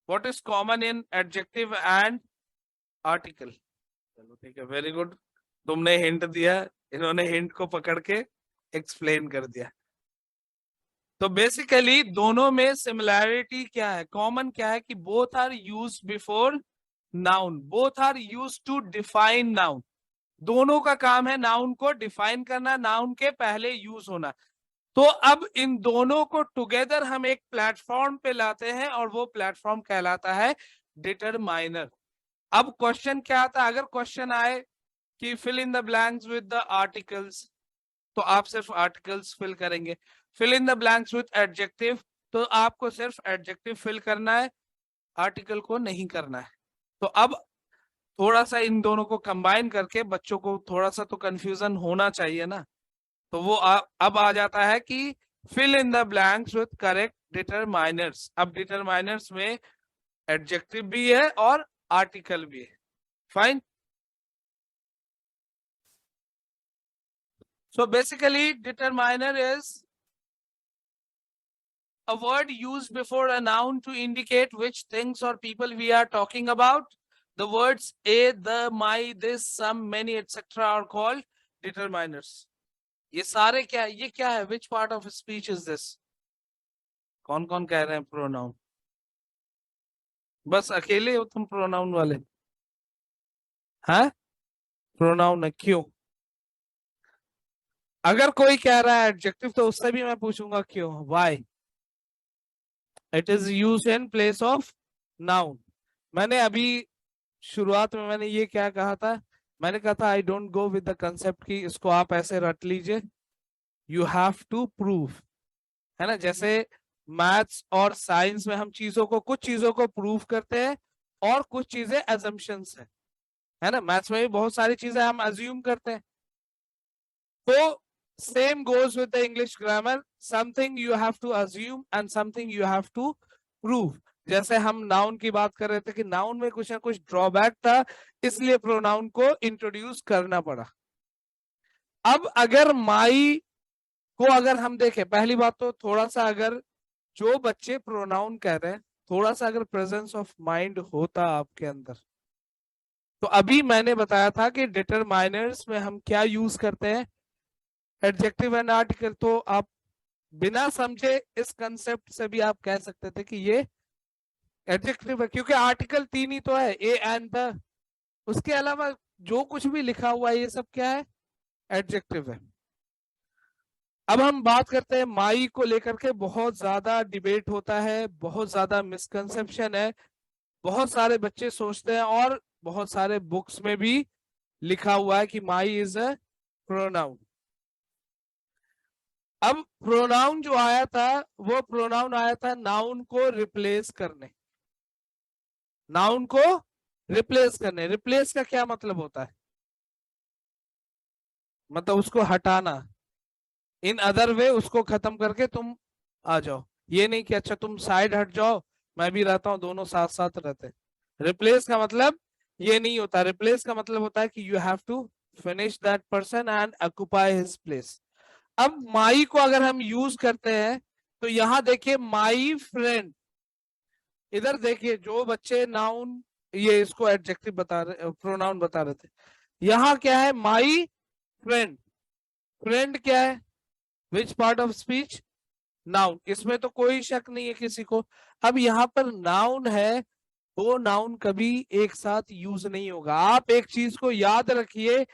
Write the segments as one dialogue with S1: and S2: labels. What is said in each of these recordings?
S1: What is common in adjective and article? चलो ठीक है, वेरी गुड, तुमने हिंट दिया, इन्होंने हिंट को पकड़ के एक्सप्लेन कर दिया। तो बेसिकली दोनों में सिमिलैरिटी क्या है, कॉमन क्या है कि both are use before noun, both are use to define noun. दोनों का काम है नाउन को डिफाइन करना, नाउन के पहले यूज होना। तो अब इन दोनों को टुगेदर हम एक प्लेटफॉर्म पे लाते हैं और वो प्लेटफॉर्म कहलाता है डिटरमाइनर। अब क्वेश्चन क्या आता है, अगर क्वेश्चन आए कि fill in the blanks with the articles, तो आप सिर्फ आर्टिकल्स फिल करेंगे। Fill in the blanks with adjective, तो आपको सिर्फ एडजेक्टिव फिल करना है, आर्टिकल को नहीं करना है। तो अब थोड़ा सा इन दोनों को कंबाइन करके बच्चों को थोड़ा सा तो कंफ्यूजन होना चाहिए ना, तो वो अब आ जाता है कि fill in the blanks with correct determiners. अब डिटरमाइनर्स में एडजेक्टिव भी है और आर्टिकल भी है। Fine. So basically, determiner is a word used before a noun to indicate which things or people we are talking about. The words a, the, my, this, some, many, etc. are called determiners. ये सारे क्या है, ये क्या है, which part of speech is this? कौन कौन कह रहे हैं प्रोनाउन? बस अकेले हो तुम प्रोनाउन वाले? हाँ, प्रोनाउन है, क्यों? अगर कोई कह रहा है एडजेक्टिव तो उससे भी मैं पूछूंगा क्यों, why it is used in place of noun. मैंने अभी शुरुआत में मैंने ये क्या कहा था, मैंने कहा था I don't go with the concept कि इसको आप ऐसे रट लीजिए, यू हैव टू प्रूव, है ना। जैसे मैथ्स और साइंस में हम चीजों को, कुछ चीजों को प्रूव करते हैं और कुछ चीजें एजम्पशंस है ना। मैथ्स में भी बहुत सारी चीजें हम अज्यूम करते हैं। तो same goes with the English grammar, something you have to assume and something you have to prove. जैसे हम नाउन की बात कर रहे थे कि नाउन में कुछ ना कुछ ड्रॉबैक था, इसलिए प्रोनाउन को इंट्रोड्यूस करना पड़ा। अब अगर माई को अगर हम देखें, पहली बात तो थोड़ा सा अगर जो बच्चे प्रोनाउन कह रहे हैं, थोड़ा सा अगर प्रेजेंस ऑफ माइंड होता आपके अंदर, तो अभी मैंने बताया था कि डिटरमाइनर्स में हम क्या यूज करते हैं, एडजेक्टिव एंड आर्टिकल। तो आप बिना समझे इस कंसेप्ट से भी आप कह सकते थे कि ये एडजेक्टिव है, क्योंकि आर्टिकल तीन ही तो है, ए एंड द, उसके अलावा जो कुछ भी लिखा हुआ है ये सब क्या है, एडजेक्टिव है। अब हम बात करते हैं माई को लेकर के, बहुत ज्यादा डिबेट होता है, बहुत ज्यादा मिसकंसेप्शन है, बहुत सारे बच्चे सोचते हैं और बहुत सारे बुक्स में भी लिखा हुआ है कि माई इज अ प्रोनाउन। अब प्रोनाउन जो आया था, वो प्रोनाउन आया था नाउन को रिप्लेस करने, नाउन को रिप्लेस करने। रिप्लेस का क्या मतलब होता है, मतलब उसको हटाना, इन अदर वे उसको खत्म करके तुम आ जाओ। ये नहीं कि अच्छा तुम साइड हट जाओ, मैं भी रहता हूं, दोनों साथ साथ रहते। रिप्लेस का मतलब ये नहीं होता। रिप्लेस का मतलब होता है कि you have to finish that person and occupy his place. अब माई को अगर हम यूज करते हैं तो यहां देखिए माई फ्रेंड, इधर देखिए जो बच्चे नाउन, ये इसको एडजेक्टिव बता रहे, प्रोनाउन बता रहे थे, यहाँ क्या है, माई फ्रेंड। फ्रेंड क्या है, which part of speech, noun, इसमें तो कोई शक नहीं है किसी को। अब यहाँ पर नाउन है, दो नाउन कभी एक साथ यूज नहीं होगा। आप एक चीज को याद रखिए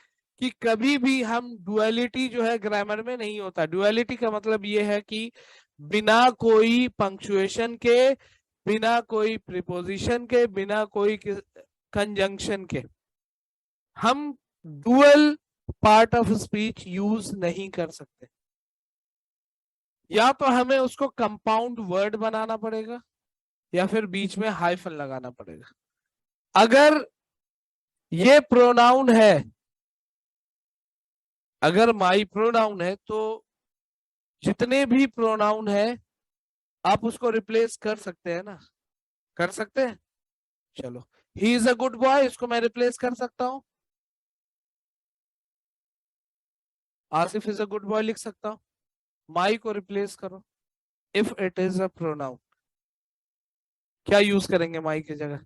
S1: कि कभी भी हम डुअलिटी जो है ग्रामर में नहीं होता। डुअलिटी का मतलब ये है कि बिना कोई पंक्चुएशन के, बिना कोई प्रीपोजिशन के, बिना कोई कंजंक्शन के हम dual part of speech use नहीं कर सकते। या तो हमें उसको कंपाउंड वर्ड बनाना पड़ेगा या फिर बीच में हाइफन लगाना पड़ेगा। अगर ये प्रोनाउन है, अगर माई प्रोनाउन है, तो जितने भी प्रोनाउन है आप उसको रिप्लेस कर सकते हैं ना, कर सकते हैं। चलो, ही इज अ गुड बॉय, इसको मैं रिप्लेस कर सकता हूं, Asif is a good boy लिख सकता हूं। माई को रिप्लेस करो if it is a pronoun. क्या यूज करेंगे माई की जगह?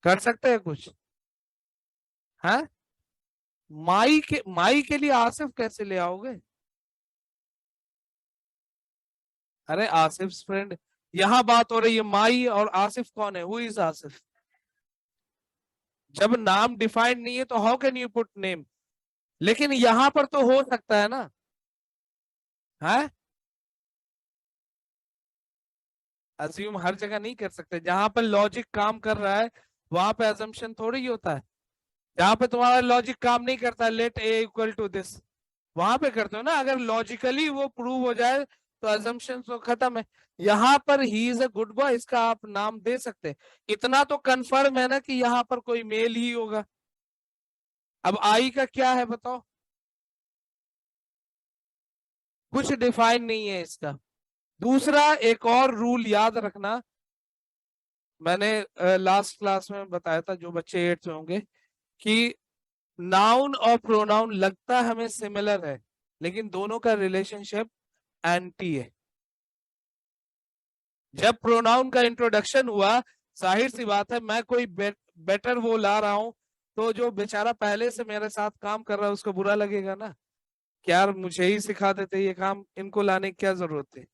S1: कर सकते हैं कुछ? है माई के लिए आसिफ कैसे ले आओगे? अरे आसिफ फ्रेंड, यहाँ बात हो रही है माई और आसिफ कौन है? Who is Asif? जब नाम डिफाइंड नहीं है तो how can you put name? लेकिन यहाँ पर तो हो सकता है ना। है अज्यूम हर जगह नहीं कर सकते, जहां पर लॉजिक काम कर रहा है वहां पे अजम्पशन थोड़ी ही होता है। जहां पे तुम्हारा लॉजिक काम नहीं करता, let a equal to this, वहां पे करते हो ना। अगर लॉजिकली वो प्रूव हो जाए तो अजम्पशन तो खत्म है। यहाँ पर ही इज अ गुड बॉय, इसका आप नाम दे सकते हैं। इतना तो कंफर्म है ना कि यहाँ पर कोई मेल ही होगा। अब आई का क्या है बताओ? कुछ डिफाइन नहीं है इसका। दूसरा एक और रूल याद रखना, मैंने लास्ट क्लास में बताया था, जो बच्चे 8th में होंगे, कि नाउन और प्रोनाउन लगता हमें सिमिलर है लेकिन दोनों का रिलेशनशिप एंटी है। जब प्रोनाउन का इंट्रोडक्शन हुआ, जाहिर सी बात है मैं कोई बेटर वो ला रहा हूं, तो जो बेचारा पहले से मेरे साथ काम कर रहा है उसको बुरा लगेगा ना, कि यार मुझे ही सिखा देते ये काम, इनको लाने की क्या जरूरत थी।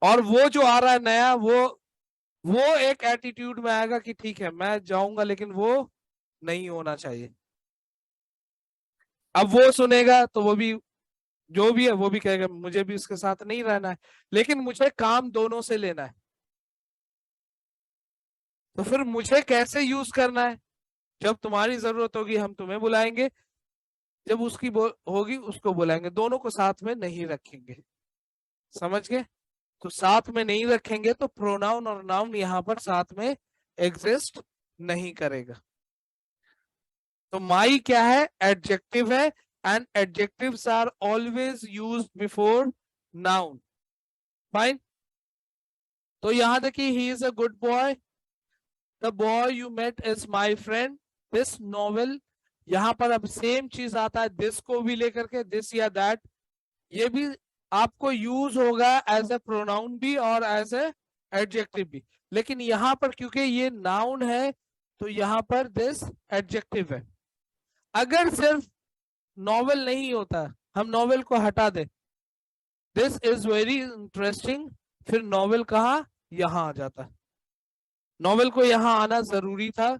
S1: और वो जो आ रहा है नया, वो एक एटीट्यूड में आएगा कि ठीक है मैं जाऊंगा लेकिन वो नहीं होना चाहिए। अब वो सुनेगा तो वो भी, जो भी है वो भी कहेगा मुझे भी उसके साथ नहीं रहना है, लेकिन मुझे काम दोनों से लेना है। तो फिर मुझे कैसे यूज करना है? जब तुम्हारी जरूरत होगी हम तुम्हें बुलाएंगे, जब उसकी होगी उसको बुलाएंगे, दोनों को साथ में नहीं रखेंगे। समझ गए? तो साथ में नहीं रखेंगे तो प्रोनाउन और नाउन यहाँ पर साथ में एग्जिस्ट नहीं करेगा। तो माई क्या है? एडजेक्टिव है, and adjectives are always used before noun. Fine. तो यहां देखिए, he is a good boy, the boy you met is my friend, this novel, यहां पर अब सेम चीज आता है, दिस को भी लेकर के, दिस या दैट, ये भी आपको यूज होगा एज ए प्रोनाउन भी और एज ए एडजेक्टिव भी। लेकिन यहां पर क्योंकि ये नाउन है तो यहां पर दिस एडजेक्टिव है। अगर सिर्फ नॉवेल नहीं होता, हम नॉवेल को हटा दे, दिस इज वेरी इंटरेस्टिंग, फिर नॉवेल कहाँ यहां आ जाता। नॉवेल को यहां आना जरूरी था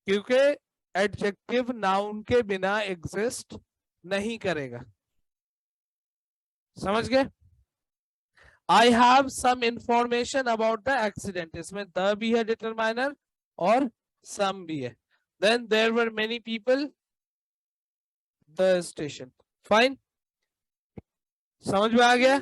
S1: क्योंकि एडजेक्टिव नाउन के बिना एग्जिस्ट नहीं करेगा। समझ गए? I have some information about the accident, इसमें द भी है डिटरमाइनर और सम भी है। Then there were many people, the station. फाइन, समझ में आ गया?